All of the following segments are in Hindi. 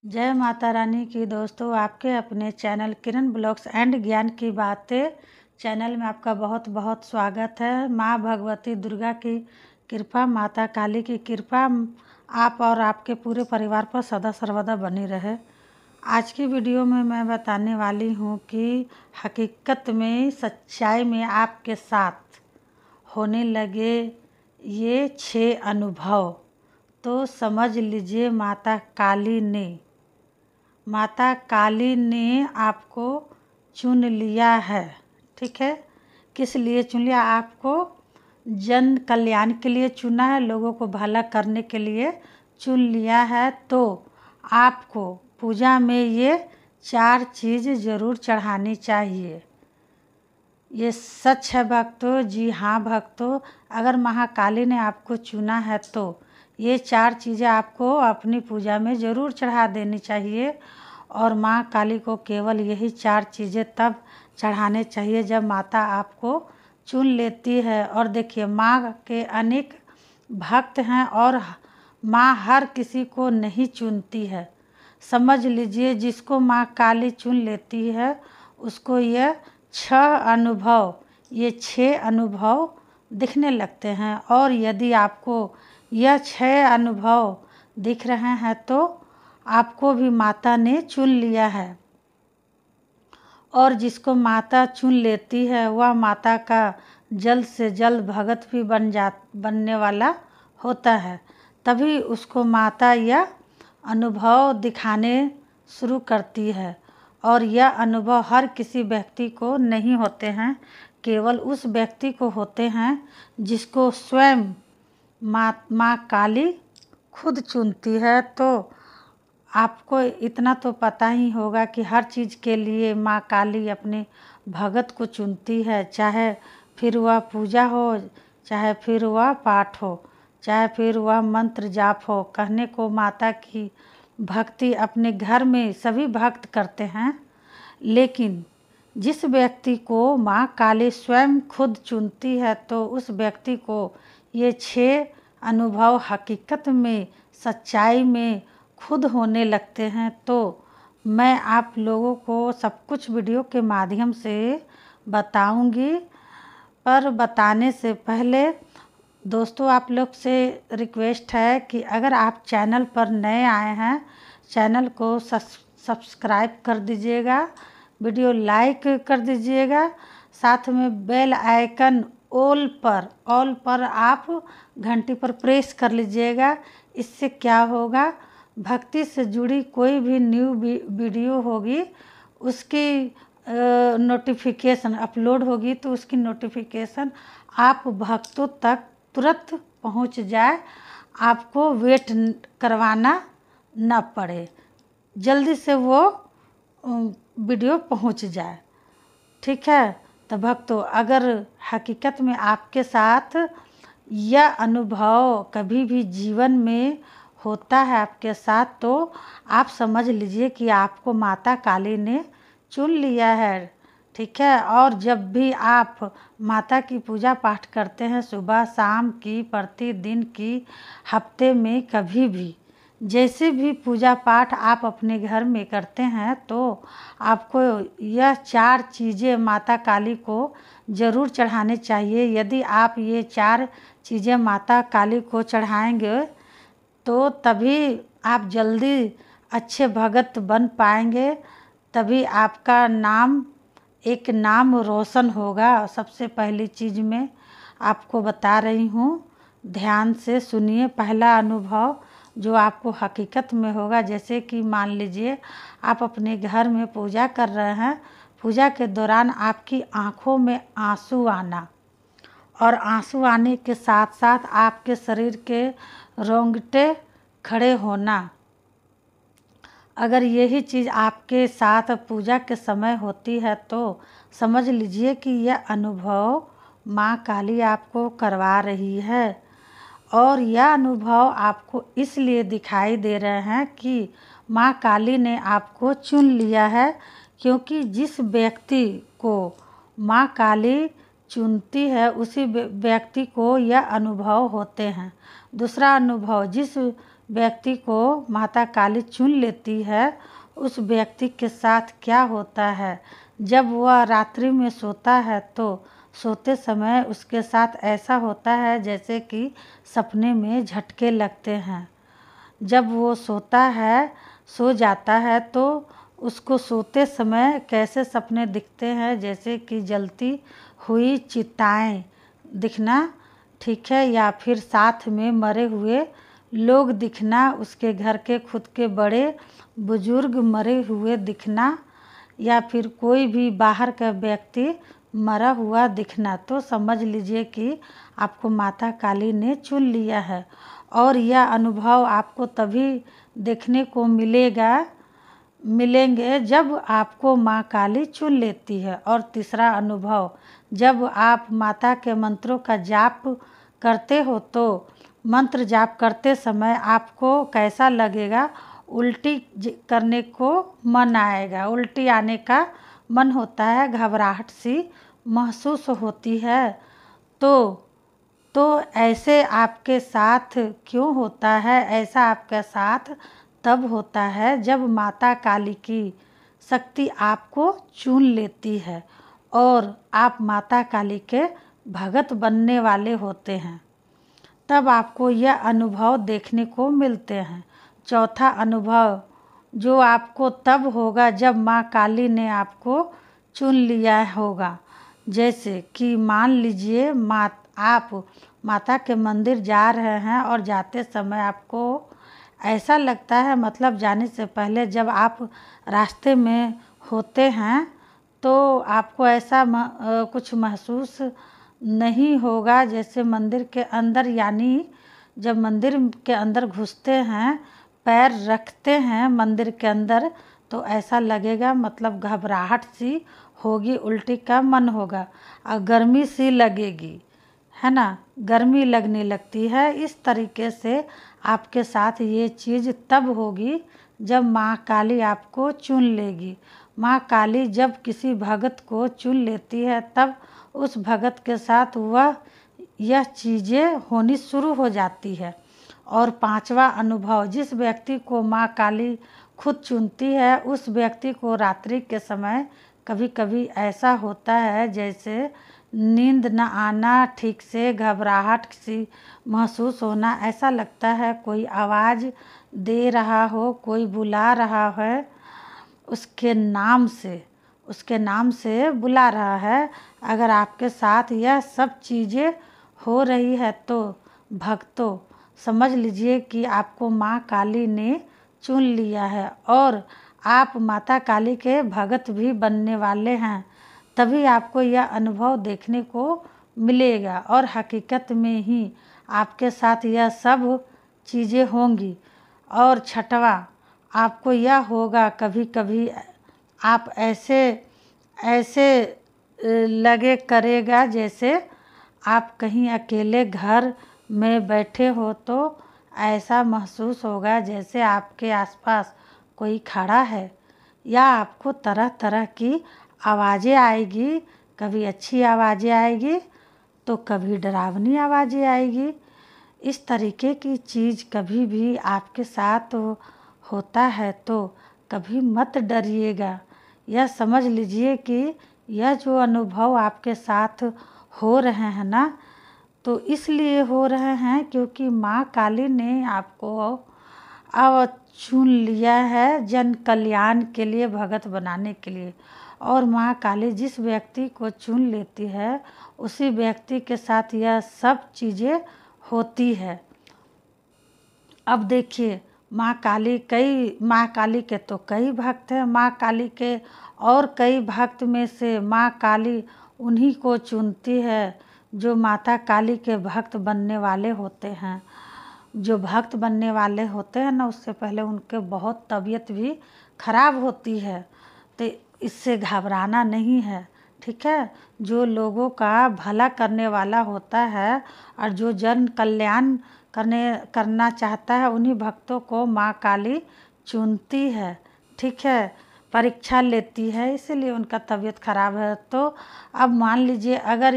जय माता रानी की। दोस्तों, आपके अपने चैनल किरण ब्लॉग्स एंड ज्ञान की बातें चैनल में आपका बहुत बहुत स्वागत है। माँ भगवती दुर्गा की कृपा, माता काली की कृपा आप और आपके पूरे परिवार पर सदा सर्वदा बनी रहे। आज की वीडियो में मैं बताने वाली हूँ कि हकीकत में, सच्चाई में आपके साथ होने लगे ये 6 अनुभव, तो समझ लीजिए माता काली ने आपको चुन लिया है। ठीक है, किस लिए चुन लिया? आपको जन कल्याण के लिए चुना है, लोगों को भला करने के लिए चुन लिया है। तो आपको पूजा में ये 4 चीज़ ज़रूर चढ़ानी चाहिए। ये सच है भक्तों, जी हाँ भक्तों, अगर महाकाली ने आपको चुना है तो ये 4 चीज़ें आपको अपनी पूजा में ज़रूर चढ़ा देनी चाहिए। और माँ काली को केवल यही 4 चीज़ें तब चढ़ाने चाहिए जब माता आपको चुन लेती है। और देखिए, माँ के अनेक भक्त हैं और माँ हर किसी को नहीं चुनती है। समझ लीजिए, जिसको माँ काली चुन लेती है उसको ये 6 अनुभव दिखने लगते हैं। और यदि आपको यह 6 अनुभव दिख रहे हैं तो आपको भी माता ने चुन लिया है। और जिसको माता चुन लेती है वह माता का जल्द से जल्द भगत भी बनने वाला होता है। तभी उसको माता यह अनुभव दिखाने शुरू करती है। और यह अनुभव हर किसी व्यक्ति को नहीं होते हैं, केवल उस व्यक्ति को होते हैं जिसको स्वयं माँ काली खुद चुनती है। तो आपको इतना तो पता ही होगा कि हर चीज़ के लिए माँ काली अपने भगत को चुनती है, चाहे फिर वह पूजा हो, चाहे फिर वह पाठ हो, चाहे फिर वह मंत्र जाप हो। कहने को माता की भक्ति अपने घर में सभी भक्त करते हैं, लेकिन जिस व्यक्ति को माँ काली स्वयं खुद चुनती है तो उस व्यक्ति को ये 6 अनुभव हकीकत में, सच्चाई में खुद होने लगते हैं। तो मैं आप लोगों को सब कुछ वीडियो के माध्यम से बताऊंगी, पर बताने से पहले दोस्तों आप लोग से रिक्वेस्ट है कि अगर आप चैनल पर नए आए हैं, चैनल को सब्सक्राइब कर दीजिएगा, वीडियो लाइक कर दीजिएगा, साथ में बेल आइकन ऑल पर आप घंटी पर प्रेस कर लीजिएगा। इससे क्या होगा, भक्ति से जुड़ी कोई भी न्यू वीडियो होगी उसकी नोटिफिकेशन अपलोड होगी तो उसकी नोटिफिकेशन आप भक्तों तक तुरंत पहुंच जाए, आपको वेट करवाना न पड़े, जल्दी से वो वीडियो पहुंच जाए। ठीक है, तो भक्तों, अगर हकीकत में आपके साथ यह अनुभव कभी भी जीवन में होता है आपके साथ, तो आप समझ लीजिए कि आपको माता काली ने चुन लिया है। ठीक है, और जब भी आप माता की पूजा पाठ करते हैं, सुबह शाम की, प्रतिदिन की, हफ्ते में कभी भी, जैसे भी पूजा पाठ आप अपने घर में करते हैं, तो आपको यह 4 चीज़ें माता काली को ज़रूर चढ़ाने चाहिए। यदि आप ये 4 चीज़ें माता काली को चढ़ाएंगे तो तभी आप जल्दी अच्छे भगत बन पाएंगे, तभी आपका एक नाम रोशन होगा। सबसे पहली चीज़ मैं आपको बता रही हूँ, ध्यान से सुनिए। पहला अनुभव जो आपको हकीकत में होगा, जैसे कि मान लीजिए आप अपने घर में पूजा कर रहे हैं, पूजा के दौरान आपकी आँखों में आंसू आना, और आंसू आने के साथ साथ आपके शरीर के रोंगटे खड़े होना। अगर यही चीज़ आपके साथ पूजा के समय होती है तो समझ लीजिए कि यह अनुभव माँ काली आपको करवा रही है। और यह अनुभव आपको इसलिए दिखाई दे रहे हैं कि माँ काली ने आपको चुन लिया है, क्योंकि जिस व्यक्ति को माँ काली चुनती है उसी व्यक्ति को यह अनुभव होते हैं। दूसरा अनुभव, जिस व्यक्ति को माता काली चुन लेती है, उस व्यक्ति के साथ क्या होता है। जब वह रात्रि में सोता है तो सोते समय उसके साथ ऐसा होता है जैसे कि सपने में झटके लगते हैं। जब वो सो जाता है तो उसको सोते समय कैसे सपने दिखते हैं, जैसे कि जलती हुई चिताएं दिखना, ठीक है, या फिर साथ में मरे हुए लोग दिखना, उसके घर के खुद के बड़े बुजुर्ग मरे हुए दिखना, या फिर कोई भी बाहर का व्यक्ति मरा हुआ दिखना, तो समझ लीजिए कि आपको माता काली ने चुन लिया है। और यह अनुभव आपको तभी देखने को मिलेंगे जब आपको माँ काली चुन लेती है। और तीसरा अनुभव, जब आप माता के मंत्रों का जाप करते हो तो मंत्र जाप करते समय आपको कैसा लगेगा, उल्टी करने को मन आएगा, उल्टी आने का मन होता है, घबराहट सी महसूस होती है। तो ऐसे आपके साथ क्यों होता है? ऐसा आपके साथ तब होता है जब माता काली की शक्ति आपको चुन लेती है और आप माता काली के भगत बनने वाले होते हैं, तब आपको यह अनुभव देखने को मिलते हैं। चौथा अनुभव जो आपको तब होगा जब माँ काली ने आपको चुन लिया होगा। जैसे कि मान लीजिए आप माता के मंदिर जा रहे हैं और जाते समय आपको ऐसा लगता है, मतलब जाने से पहले जब आप रास्ते में होते हैं तो आपको ऐसा कुछ महसूस नहीं होगा जैसे मंदिर के अंदर, यानी जब मंदिर के अंदर घुसते हैं, पैर रखते हैं मंदिर के अंदर, तो ऐसा लगेगा, मतलब घबराहट सी होगी, उल्टी का मन होगा और गर्मी सी लगेगी, है ना, गर्मी लगने लगती है। इस तरीके से आपके साथ ये चीज़ तब होगी जब माँ काली आपको चुन लेगी। माँ काली जब किसी भगत को चुन लेती है तब उस भगत के साथ यह चीज़ें होनी शुरू हो जाती है। और पांचवा अनुभव, जिस व्यक्ति को माँ काली खुद चुनती है उस व्यक्ति को रात्रि के समय कभी कभी ऐसा होता है जैसे नींद न आना, ठीक से घबराहट सी महसूस होना, ऐसा लगता है कोई आवाज़ दे रहा हो, कोई बुला रहा है, उसके नाम से बुला रहा है। अगर आपके साथ यह सब चीज़ें हो रही है तो भक्तों समझ लीजिए कि आपको माँ काली ने चुन लिया है और आप माता काली के भगत भी बनने वाले हैं। तभी आपको यह अनुभव देखने को मिलेगा और हकीकत में ही आपके साथ यह सब चीज़ें होंगी। और छठवा, आपको यह होगा, कभी कभी आप ऐसे लगे करेगा जैसे आप कहीं अकेले घर में बैठे हो, तो ऐसा महसूस होगा जैसे आपके आसपास कोई खड़ा है, या आपको तरह तरह की आवाज़ें आएगी, कभी अच्छी आवाज़ें आएगी तो कभी डरावनी आवाज़ें आएगी। इस तरीके की चीज़ कभी भी आपके साथ होता है तो कभी मत डरिएगा। यह समझ लीजिए कि यह जो अनुभव आपके साथ हो रहे हैं ना, तो इसलिए हो रहे हैं क्योंकि माँ काली ने आपको अब चुन लिया है जन कल्याण के लिए, भगत बनाने के लिए। और माँ काली जिस व्यक्ति को चुन लेती है उसी व्यक्ति के साथ यह सब चीज़ें होती है। अब देखिए, माँ काली के तो कई भक्त हैं, माँ काली के और कई भक्त में से माँ काली उन्हीं को चुनती है जो माता काली के भक्त बनने वाले होते हैं। जो भक्त बनने वाले होते हैं ना, उससे पहले उनके बहुत तबीयत भी खराब होती है, तो इससे घबराना नहीं है, ठीक है। जो लोगों का भला करने वाला होता है और जो जन कल्याण करना चाहता है, उन्हीं भक्तों को माँ काली चुनती है, ठीक है, परीक्षा लेती है, इसीलिए उनका तबीयत खराब है। तो अब मान लीजिए अगर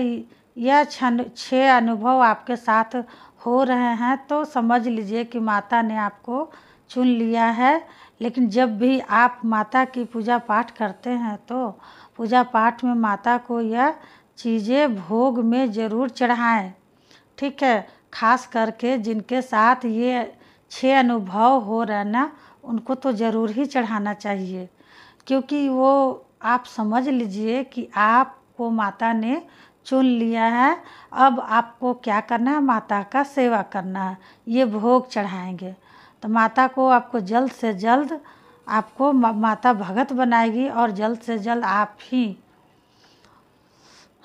यह 6 अनुभव आपके साथ हो रहे हैं तो समझ लीजिए कि माता ने आपको चुन लिया है। लेकिन जब भी आप माता की पूजा पाठ करते हैं तो पूजा पाठ में माता को यह चीज़ें भोग में ज़रूर चढ़ाएं, ठीक है। खास करके जिनके साथ ये 6 अनुभव हो रहा ना, उनको तो ज़रूर ही चढ़ाना चाहिए, क्योंकि वो आप समझ लीजिए कि आपको माता ने चुन लिया है। अब आपको क्या करना है, माता का सेवा करना है, ये भोग चढ़ाएंगे तो माता को आपको जल्द से जल्द आपको माता भगत बनाएगी और जल्द से जल्द आप ही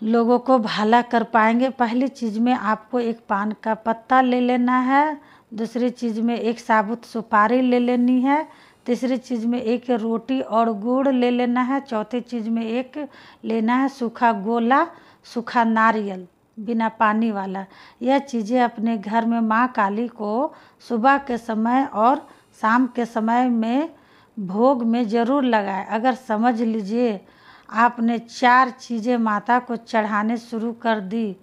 लोगों को भला कर पाएंगे। पहली चीज़ में आपको एक पान का पत्ता ले लेना है, दूसरी चीज़ में एक साबुत सुपारी ले लेनी है, तीसरी चीज़ में एक रोटी और गुड़ ले लेना है, चौथी चीज़ में एक लेना है सूखा गोला, सूखा नारियल बिना पानी वाला। यह चीज़ें अपने घर में माँ काली को सुबह के समय और शाम के समय में भोग में ज़रूर लगाए। अगर समझ लीजिए आपने 4 चीज़ें माता को चढ़ाने शुरू कर दी,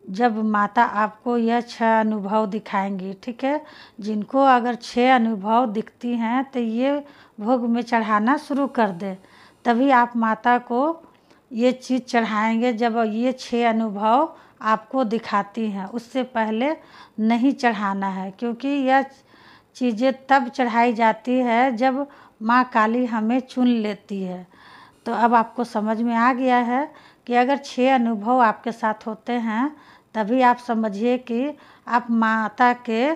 जब माता आपको यह 6 अनुभव दिखाएंगी, ठीक है। जिनको अगर 6 अनुभव दिखती हैं तो ये भोग में चढ़ाना शुरू कर दे, तभी आप माता को ये चीज़ चढ़ाएंगे जब ये 6 अनुभव आपको दिखाती हैं। उससे पहले नहीं चढ़ाना है, क्योंकि यह चीज़ें तब चढ़ाई जाती है जब माँ काली हमें चुन लेती है। तो अब आपको समझ में आ गया है कि अगर 6 अनुभव आपके साथ होते हैं तभी आप समझिए कि आप माता के